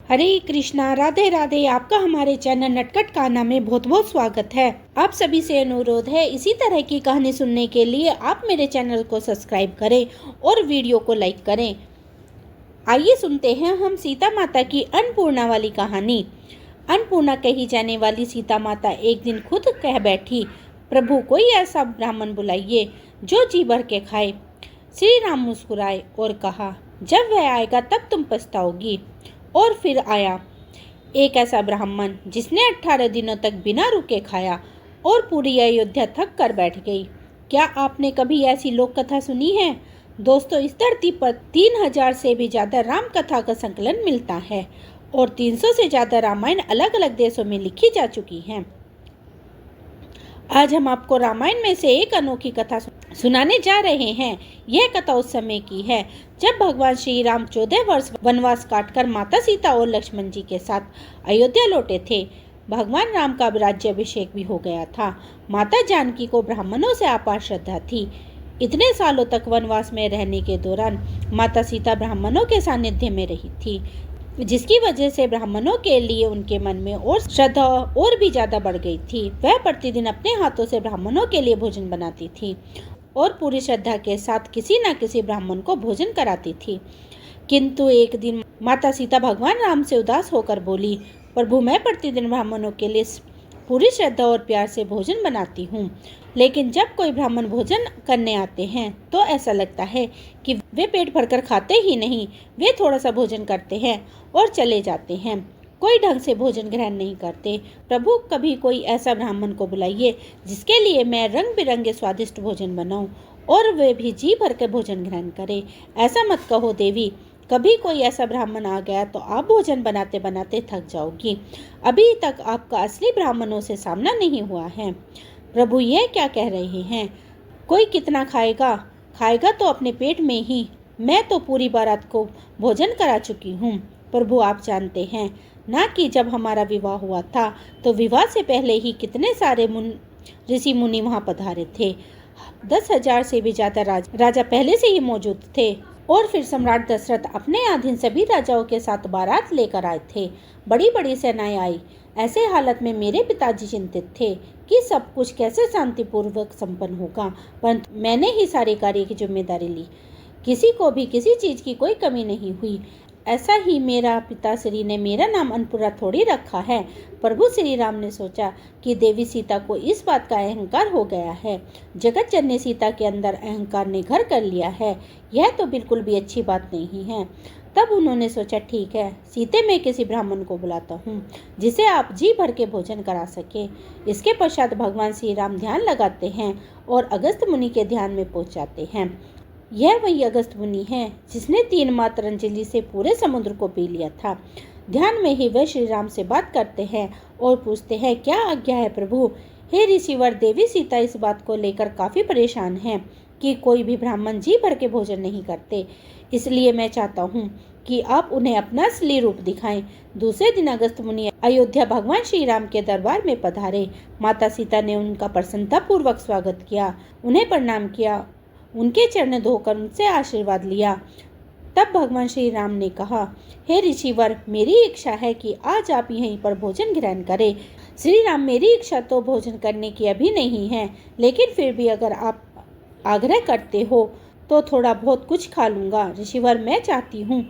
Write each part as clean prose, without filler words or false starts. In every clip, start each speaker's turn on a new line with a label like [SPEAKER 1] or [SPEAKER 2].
[SPEAKER 1] हरे कृष्णा, राधे राधे। आपका हमारे चैनल नटखट कहाना में बहुत बहुत स्वागत है। आप सभी से अनुरोध है, इसी तरह की कहानी सुनने के लिए आप मेरे चैनल को सब्सक्राइब करें और वीडियो को लाइक करें। आइए सुनते हैं हम सीता माता की अन्नपूर्णा वाली कहानी। अन्नपूर्णा कही जाने वाली सीता माता एक दिन खुद कह बैठी, प्रभु कोई ऐसा ब्राह्मण बुलाइए जो जी भर के खाए। श्री राम मुस्कुराए और कहा, जब वह आएगा तब तुम पछताओगी। और फिर आया एक ऐसा ब्राह्मण जिसने 18 दिनों तक बिना रुके खाया और पूरी अयोध्या थक कर बैठ गई। क्या आपने कभी ऐसी लोक कथा सुनी है? दोस्तों, इस धरती पर 3000 से भी ज़्यादा राम कथा का संकलन मिलता है और 300 से ज़्यादा रामायण अलग अलग देशों में लिखी जा चुकी हैं। आज हम आपको रामायण में से एक अनोखी कथा सुनाने जा रहे हैं। यह कथा उस समय की है जब भगवान श्री राम 14 वर्ष वनवास काटकर माता सीता और लक्ष्मण जी के साथ अयोध्या लौटे थे। भगवान राम का राज्याभिषेक भी हो गया था। माता जानकी को ब्राह्मणों से अपार श्रद्धा थी। इतने सालों तक वनवास में रहने के दौरान माता सीता ब्राह्मणों के सानिध्य में रही थी, जिसकी वजह से ब्राह्मणों के लिए उनके मन में और श्रद्धा और भी ज्यादा बढ़ गई थी। वह प्रतिदिन अपने हाथों से ब्राह्मणों के लिए भोजन बनाती थी और पूरी श्रद्धा के साथ किसी न किसी ब्राह्मण को भोजन कराती थी। किंतु एक दिन माता सीता भगवान राम से उदास होकर बोली, प्रभु मैं प्रतिदिन ब्राह्मणों के लिए पूरी श्रद्धा और प्यार से भोजन बनाती हूँ, लेकिन जब कोई ब्राह्मण भोजन करने आते हैं तो ऐसा लगता है कि वे पेट भरकर खाते ही नहीं, वे थोड़ा सा भोजन करते हैं और चले जाते हैं। कोई ढंग से भोजन ग्रहण नहीं करते। प्रभु कभी कोई ऐसा ब्राह्मण को बुलाइए जिसके लिए मैं रंग बिरंगे स्वादिष्ट भोजन बनाऊं और वे भी जी भर के भोजन ग्रहण करे। ऐसा मत कहो देवी, कभी कोई ऐसा ब्राह्मण आ गया तो आप भोजन बनाते बनाते थक जाओगी। अभी तक आपका असली ब्राह्मणों से सामना नहीं हुआ है। प्रभु यह क्या कह रहे हैं? कोई कितना खाएगा? खाएगा तो अपने पेट में ही। मैं तो पूरी बारात को भोजन करा चुकी हूँ। प्रभु आप जानते हैं ना कि जब हमारा विवाह हुआ था तो विवाह से पहले ही कितने सारे ऋषि मुनि वहाँ पधारे थे। 10,000 से भी ज्यादा राजा पहले से ही मौजूद थे और फिर सम्राट दशरथ अपने अधीन सभी राजाओं के साथ बारात लेकर आए थे। बड़ी बड़ी सेनाएं आई। ऐसे हालत में मेरे पिताजी चिंतित थे कि सब कुछ कैसे शांतिपूर्वक संपन्न होगा, परंतु मैंने ही सारे कार्य की जिम्मेदारी ली। किसी को भी किसी चीज की कोई कमी नहीं हुई। ऐसा ही मेरा पिताश्री ने मेरा नाम अन्नपूर्णा थोड़ी रखा है। प्रभु श्री राम ने सोचा कि देवी सीता को इस बात का अहंकार हो गया है। जगत जननी सीता के अंदर अहंकार ने घर कर लिया है। यह तो बिल्कुल भी अच्छी बात नहीं है। तब उन्होंने सोचा, ठीक है, सीते मैं किसी ब्राह्मण को बुलाता हूँ जिसे आप जी भर के भोजन करा सके। इसके पश्चात भगवान श्री राम ध्यान लगाते हैं और अगस्त मुनि के ध्यान में पहुँच जाते हैं। यह वही अगस्त मुनि है जिसने 3 मात्र अंजलि से पूरे समुद्र को पी लिया था। ध्यान में ही वह श्री राम से बात करते हैं और पूछते हैं, क्या आज्ञा है प्रभु? हे ऋषिवर, देवी सीता इस बात को लेकर काफी परेशान हैं कि कोई भी ब्राह्मण जी भर के भोजन नहीं करते। इसलिए मैं चाहता हूँ कि आप उन्हें अपना असली रूप दिखाएं। दूसरे दिन अगस्त मुनि अयोध्या भगवान श्री राम के दरबार में पधारे। माता सीता ने उनका प्रसन्नता पूर्वक स्वागत किया, उन्हें प्रणाम किया, उनके चरण धोकर उनसे आशीर्वाद लिया। तब भगवान श्री राम ने कहा, हे ऋषिवर, मेरी इच्छा है कि आज आप यहीं पर भोजन ग्रहण करें। श्री राम, मेरी इच्छा तो भोजन करने की अभी नहीं है, लेकिन फिर भी अगर आप आग्रह करते हो तो थोड़ा बहुत कुछ खा लूँगा। ऋषिवर, मैं चाहती हूँ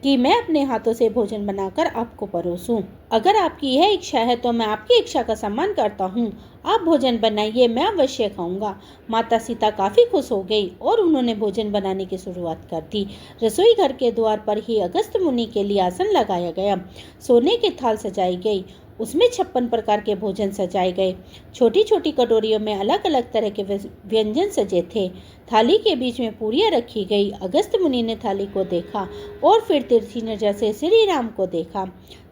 [SPEAKER 1] कि मैं अपने हाथों से भोजन बनाकर आपको परोसूं। अगर आपकी यह इच्छा है तो मैं आपकी इच्छा का सम्मान करता हूँ। आप भोजन बनाइए, मैं अवश्य खाऊंगा। माता सीता काफी खुश हो गई और उन्होंने भोजन बनाने की शुरुआत कर दी। रसोई घर के द्वार पर ही अगस्त मुनि के लिए आसन लगाया गया। सोने की थाल सजाई गई, उसमें 56 प्रकार के भोजन सजाए गए। छोटी छोटी कटोरियों में अलग अलग तरह के व्यंजन सजे थे। थाली के बीच में पूरियां रखी गई। अगस्त मुनि ने थाली को देखा और फिर तिरछी नजर से श्री राम को देखा।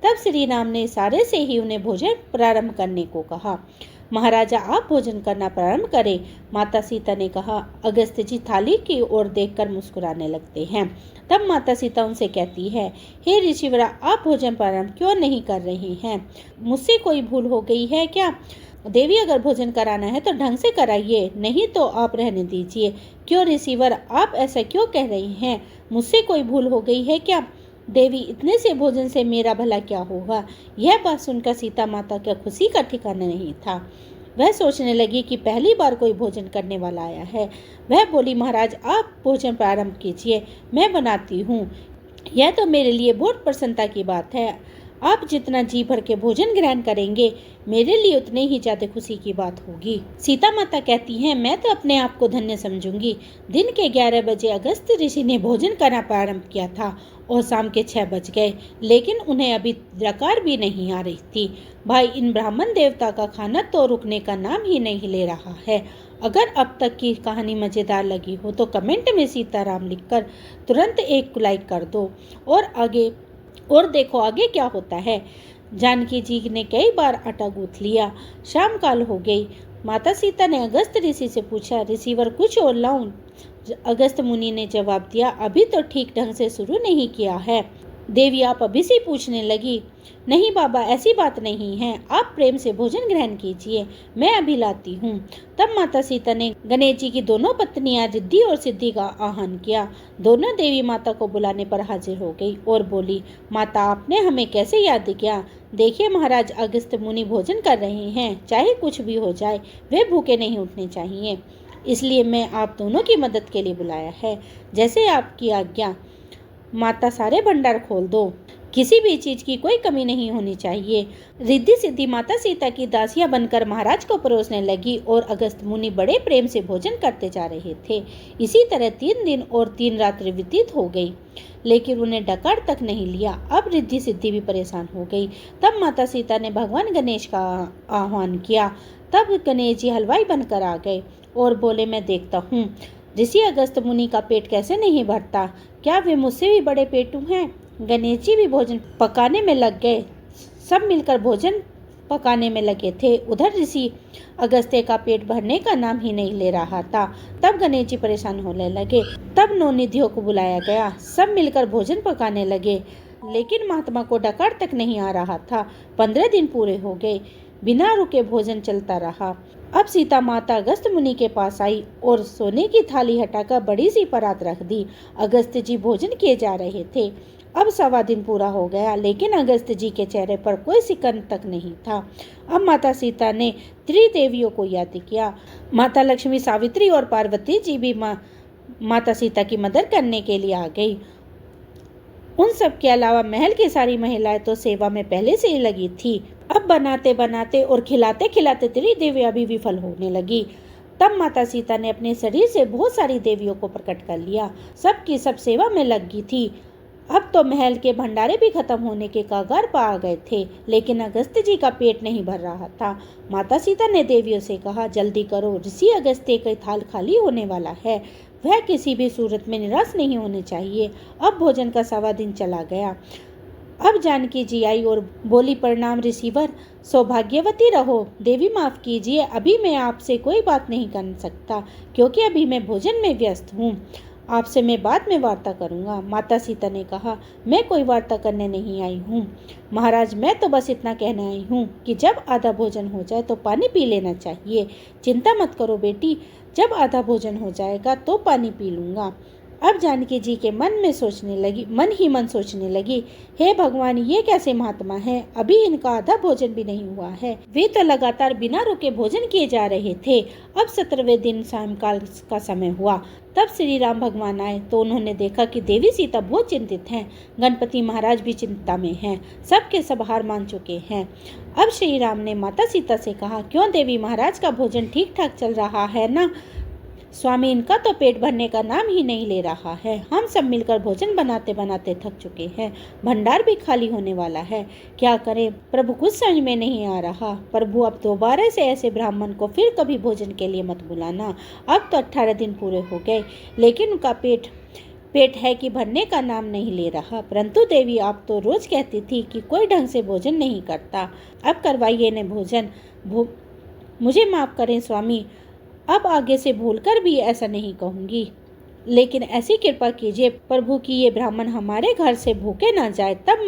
[SPEAKER 1] तब श्री राम ने इशारे से ही उन्हें भोजन प्रारंभ करने को कहा। महाराजा, आप भोजन करना प्रारंभ करें। माता सीता ने कहा। अगस्त जी थाली की ओर देखकर मुस्कुराने लगते हैं। तब माता सीता उनसे कहती है, हे ऋषिवरा, आप भोजन प्रारंभ क्यों नहीं कर रही हैं? मुझसे कोई भूल हो गई है क्या? देवी, अगर भोजन कराना है तो ढंग से कराइए, नहीं तो आप रहने दीजिए। क्यों ऋषिवर, आप ऐसा क्यों कह रही हैं? मुझसे कोई भूल हो गई है क्या? देवी, इतने से भोजन से मेरा भला क्या होगा? यह बात सुनकर सीता माता का खुशी का ठिकाना नहीं था। वह सोचने लगी कि पहली बार कोई भोजन करने वाला आया है। वह बोली, महाराज आप भोजन प्रारंभ कीजिए, मैं बनाती हूँ। यह तो मेरे लिए बहुत प्रसन्नता की बात है। आप जितना जी भर के भोजन ग्रहण करेंगे, मेरे लिए उतने ही ज्यादा खुशी की बात होगी। सीता माता कहती हैं, मैं तो अपने आप को धन्य समझूंगी। दिन के 11 बजे अगस्त ऋषि ने भोजन करना प्रारंभ किया था और शाम के 6 बज गए, लेकिन उन्हें अभी डकार भी नहीं आ रही थी। भाई, इन ब्राह्मण देवता का खाना तो रुकने का नाम ही नहीं ले रहा है। अगर अब तक की कहानी मजेदार लगी हो तो कमेंट में सीताराम लिखकर तुरंत एक लाइक कर दो और देखो आगे क्या होता है। जानकी जी ने कई बार आटा गूंथ लिया। शाम काल हो गई। माता सीता ने अगस्त ऋषि से पूछा, ऋषिवर कुछ और लाऊं? अगस्त मुनि ने जवाब दिया, अभी तो ठीक ढंग से शुरू नहीं किया है। देवी आप अभी से पूछने लगी? नहीं बाबा, ऐसी बात नहीं है, आप प्रेम से भोजन ग्रहण कीजिए, मैं अभी लाती हूँ। तब माता सीता ने गणेश जी की दोनों पत्नियां रिद्धि और सिद्धि का आह्वान किया। दोनों देवी माता को बुलाने पर हाजिर हो गई और बोली, माता आपने हमें कैसे याद किया? देखिए महाराज, अगस्त मुनि भोजन कर रहे हैं, चाहे कुछ भी हो जाए वे भूखे नहीं उठने चाहिए, इसलिए मैं आप दोनों की मदद के लिए बुलाया है। जैसे आपकी आज्ञा। माता सारे भंडार खोल दो, किसी भी चीज की कोई कमी नहीं होनी चाहिए। रिद्धि सिद्धि माता सीता की दासियां बनकर महाराज को परोसने लगी और अगस्त मुनि बड़े प्रेम से भोजन करते जा रहे थे। इसी तरह 3 दिन और 3 रात्रि व्यतीत हो गई, लेकिन उन्हें डकार तक नहीं लिया। अब रिद्धि सिद्धि भी परेशान हो गई। तब माता सीता ने भगवान गणेश का आह्वान किया। तब गणेश जी हलवाई बनकर आ गए और बोले, मैं देखता हूँ ऋषि अगस्त मुनि का पेट कैसे नहीं भरता, क्या वे मुझसे भी बड़े पेटू हैं? गणेश जी भी भोजन पकाने में लग गए। सब मिलकर भोजन पकाने में लगे थे। उधर ऋषि अगस्त्य का पेट भरने का नाम ही नहीं ले रहा था। तब गणेश जी परेशान होने लगे। तब 9 निधियों को बुलाया गया। सब मिलकर भोजन पकाने लगे, लेकिन महात्मा को डकार तक नहीं आ रहा था। 15 दिन पूरे हो गए, बिना रुके भोजन चलता रहा। अब सीता माता अगस्त मुनि के पास आई और सोने की थाली हटाकर बड़ी सी परात रख दी। अगस्त जी भोजन किए जा रहे थे। अब 1.25 दिन पूरा हो गया, लेकिन अगस्त जी के चेहरे पर कोई सिकन तक नहीं था। अब माता सीता ने त्रिदेवियों को याद किया। माता लक्ष्मी, सावित्री और पार्वती जी भी माता सीता की मदद करने के लिए आ गई। उन सब के अलावा महल की सारी महिलाएं तो सेवा में पहले से ही लगी थी। अब बनाते बनाते और खिलाते खिलाते त्रिदेवियां भी विफल होने लगी। तब माता सीता ने अपने शरीर से बहुत सारी देवियों को प्रकट कर लिया। सबकी सब सेवा में लगी थी। अब तो महल के भंडारे भी खत्म होने के कगार पर आ गए थे, लेकिन अगस्त्य जी का पेट नहीं भर रहा था। माता सीता ने देवियों से कहा, जल्दी करो, ऋषि अगस्त्य का थाल खाली होने वाला है। वह किसी भी सूरत में निराश नहीं होने चाहिए। अब भोजन का 1.25 दिन चला गया। अब जानकी जी आई और बोली, प्रणाम ऋषिवर, सौभाग्यवती रहो। देवी माफ कीजिए, अभी मैं आपसे कोई बात नहीं कर सकता, क्योंकि अभी मैं भोजन में व्यस्त हूँ। आपसे मैं बाद में वार्ता करूँगा। माता सीता ने कहा, मैं कोई वार्ता करने नहीं आई हूँ महाराज, मैं तो बस इतना कहने आई हूँ कि जब आधा भोजन हो जाए तो पानी पी लेना चाहिए। चिंता मत करो बेटी, जब आधा भोजन हो जाएगा तो पानी पी लूँगा। अब जानकी जी के मन ही मन सोचने लगी, हे भगवान, ये कैसे महात्मा है, अभी इनका आधा भोजन भी नहीं हुआ है। वे तो लगातार बिना रुके भोजन किए जा रहे थे। अब 17वें दिन सायंकाल का समय हुआ। तब श्री राम भगवान आए तो उन्होंने देखा कि देवी सीता बहुत चिंतित हैं। गणपति महाराज भी चिंता में हैं। सबके सब हार मान चुके हैं। अब श्री राम ने माता सीता से कहा, क्यों देवी महाराज का भोजन ठीक ठाक चल रहा है ना? स्वामी, इनका तो पेट भरने का नाम ही नहीं ले रहा है। हम सब मिलकर भोजन बनाते बनाते थक चुके हैं। भंडार भी खाली होने वाला है। क्या करें प्रभु, कुछ समझ में नहीं आ रहा। प्रभु, अब दोबारा से ऐसे ब्राह्मण को फिर कभी भोजन के लिए मत बुलाना। अब तो 18 दिन पूरे हो गए, लेकिन उनका पेट है कि भरने का नाम नहीं ले रहा। परंतु देवी, आप तो रोज कहती थी कि कोई ढंग से भोजन नहीं करता। अब करवाइए ने भोजन। मुझे माफ करें स्वामी, अब आगे से भूलकर भी ऐसा नहीं कहूँगी, लेकिन ऐसी कृपा कीजिए प्रभु कि ये ब्राह्मण हमारे घर से भूखे ना जाए। तब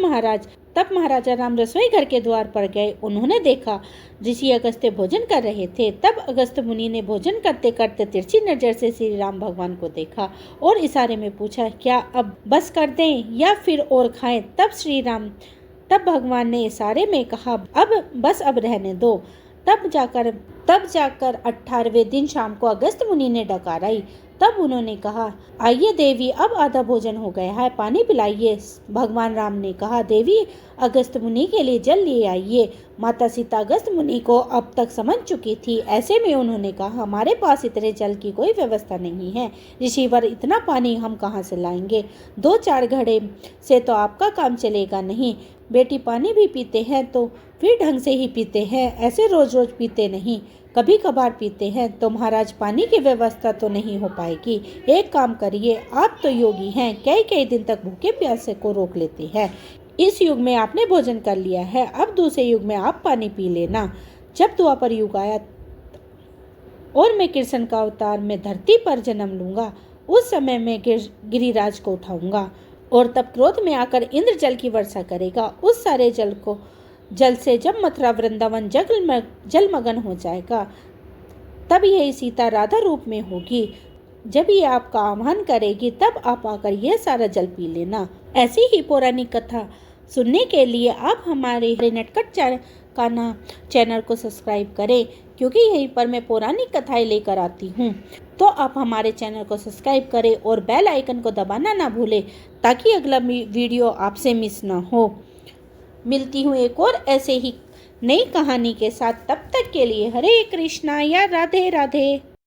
[SPEAKER 1] तब महाराजा राम रसोई घर के द्वार पर गए। उन्होंने देखा ऋषि अगस्त्य भोजन कर रहे थे। तब अगस्त्य मुनि ने भोजन करते करते तिरछी नजर से श्री राम भगवान को देखा और इशारे में पूछा, क्या अब बस कर दें या फिर और खाएं? तब भगवान ने इशारे में कहा, अब रहने दो। तब जाकर 18वें दिन शाम को अगस्त्य मुनि ने डकार आई। तब उन्होंने कहा, आइए देवी, अब आधा भोजन हो गया है, पानी पिलाइए। भगवान राम ने कहा, देवी अगस्त्य मुनि के लिए जल ले आइए। माता सीता अगस्त्य मुनि को अब तक समझ चुकी थी। ऐसे में उन्होंने कहा, हमारे पास इतने जल की कोई व्यवस्था नहीं है ऋषिवर, इतना पानी हम कहाँ से लाएंगे? 2-4 घड़े से तो आपका काम चलेगा नहीं। बेटी पानी भी पीते हैं तो फिर ढंग से ही पीते हैं, ऐसे रोज रोज पीते नहीं, कभी कभार पीते हैं। तो महाराज पानी की व्यवस्था तो नहीं हो पाएगी। एक काम करिए, आप तो योगी हैं, कई दिन तक भूखे प्यासे को रोक लेते हैं। इस युग में आपने भोजन कर लिया है, अब दूसरे युग में आप पानी पी लेना। जब द्वापर युग आया और मैं कृष्ण का अवतार में धरती पर जन्म लूंगा, उस समय मैं गिरिराज को उठाऊंगा और तब क्रोध में आकर इंद्र जल की वर्षा करेगा। उस सारे जल से जब मथुरा वृंदावन जलमग्न हो जाएगा, तब यही सीता राधा रूप में होगी। जब ये आपका आह्वान करेगी, तब आप आकर यह सारा जल पी लेना। ऐसी ही पौराणिक कथा सुनने के लिए आप हमारे नटखट चैनल को सब्सक्राइब करें, क्योंकि यहीं पर मैं पौराणिक कथाएं लेकर आती हूँ। तो आप हमारे चैनल को सब्सक्राइब करें और बेल आइकन को दबाना ना भूलें, ताकि अगला वीडियो आपसे मिस ना हो। मिलती हूँ एक और ऐसे ही नई कहानी के साथ। तब तक के लिए हरे कृष्णा या राधे राधे।